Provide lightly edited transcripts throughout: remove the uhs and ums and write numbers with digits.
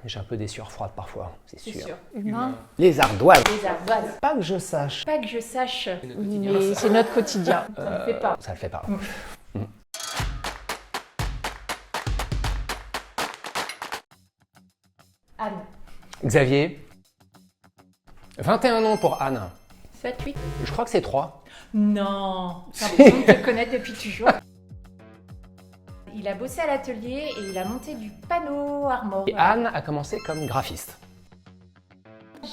J'ai un peu des sueurs froides parfois, c'est sûr. Humain. Les ardoises. Les ardoises. Pas que je sache. Pas que je sache, quotidien. mais c'est notre quotidien. Ça ne fait pas. Ça le fait pas. Anne. Xavier. 21 ans pour Anne. 7, 8. Je crois que c'est 3. Non. J'ai l'impression de te connaître depuis toujours. Il a bossé à l'atelier et il a monté du panneau armor. Et Anne a commencé comme graphiste.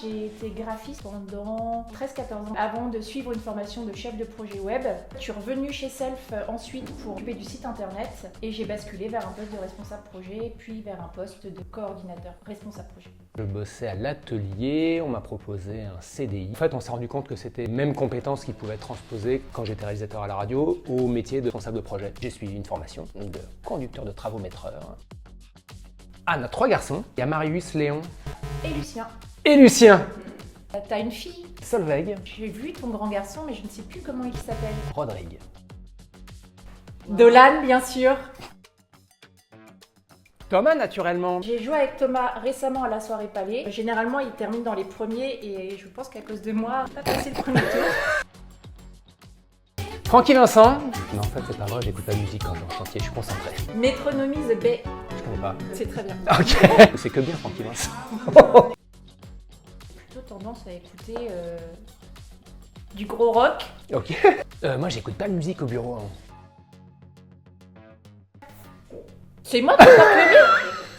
J'ai été graphiste pendant 13-14 ans avant de suivre une formation de chef de projet web. Je suis revenue chez Self ensuite pour occuper du site internet et j'ai basculé vers un poste de responsable projet puis vers un poste de coordinateur responsable projet. Je bossais à l'atelier, on m'a proposé un CDI. En fait, on s'est rendu compte que c'était les mêmes compétences qui pouvaient être transposées quand j'étais réalisateur à la radio au métier de responsable de projet. J'ai suivi une formation de conducteur de travaux maîtreur. Anne a 3 garçons. Il y a Marius, Léon Et Lucien. et Lucien. T'as une fille. Solveig. J'ai vu ton grand garçon mais je ne sais plus comment il s'appelle. Rodrigue. Dolan bien sûr. Thomas, naturellement. J'ai joué avec Thomas récemment à la soirée Palais. Généralement, il termine dans les premiers et je pense qu'à cause de moi, il n'a pas passé le premier tour. Francky Vincent. Non, en fait, c'est pas vrai, j'écoute la musique quand je suis en chantier, je suis concentré. Métronomie The Bay. Je connais pas. C'est très bien. Ok. C'est que bien, Francky Vincent. Plutôt tendance à écouter du gros rock. Ok. Moi, j'écoute pas de musique au bureau. Hein. C'est moi qui porte le mieux.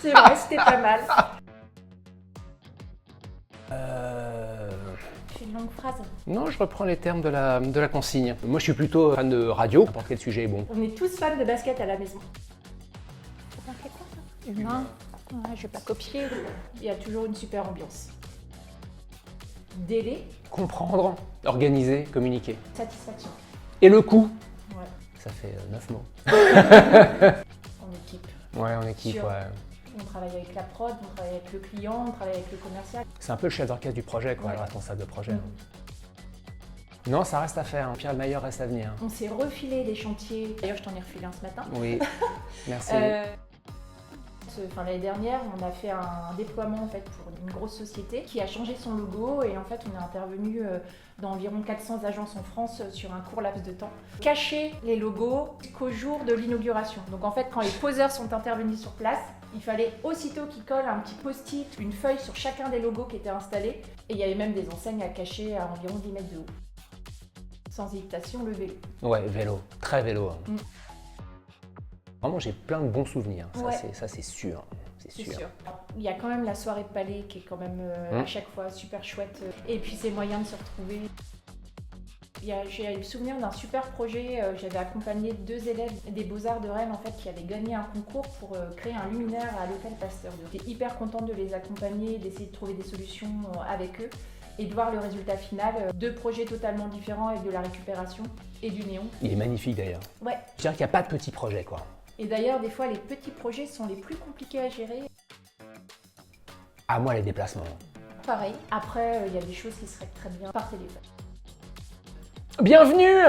C'est vrai, c'était pas mal. Fais une longue phrase. Non, je reprends les termes de la consigne. Moi, je suis plutôt fan de radio. N'importe quel sujet est bon. On est tous fans de basket à la maison. Ça fait quoi ça? Humain. Ouais, je vais pas copier. Il y a toujours une super ambiance. Délai. Comprendre, organiser, communiquer. Satisfaction. Et le coût. Ouais. Ça fait 9 mots. En équipe. Ouais, en équipe, Sûr. ouais. On travaille avec la prod, on travaille avec le client, on travaille avec le commercial. C'est un peu le chef d'orchestre du projet, quoi, Ouais. le responsable de projet. Non, ça reste à faire. Hein. Pierre le meilleur reste à venir. On s'est refilé des chantiers. D'ailleurs, je t'en ai refilé un ce matin. Oui, merci. L'année dernière, on a fait un déploiement en fait, pour une grosse société qui a changé son logo et en fait, on est intervenu dans environ 400 agences en France sur un court laps de temps. Cacher les logos qu'au jour de l'inauguration. Donc en fait, quand les poseurs sont intervenus sur place, il fallait aussitôt qu'ils collent un petit post-it, une feuille sur chacun des logos qui étaient installés. Et il y avait même des enseignes à cacher à environ 10 mètres de haut. Sans hésitation, le vélo. Ouais, vélo. Très vélo. Hein. Mm. Vraiment, j'ai plein de bons souvenirs. Ouais. Ça, c'est sûr. C'est sûr. Il y a quand même la soirée de Palais qui est quand même à chaque fois super chouette. Et puis c'est moyen de se retrouver. J'ai le souvenir d'un super projet. J'avais accompagné 2 élèves des Beaux-Arts de Rennes en fait, qui avaient gagné un concours pour créer un luminaire à l'hôtel Pasteur. J'étais hyper contente de les accompagner, d'essayer de trouver des solutions avec eux et de voir le résultat final. 2 projets totalement différents avec de la récupération et du néon. Il est magnifique d'ailleurs. Ouais. Je dirais qu'il n'y a pas de petits projets, quoi. Et d'ailleurs, des fois, les petits projets sont les plus compliqués à gérer. À moi, les déplacements. Pareil. Après, il y a des choses qui seraient très bien par téléphone. Bienvenue.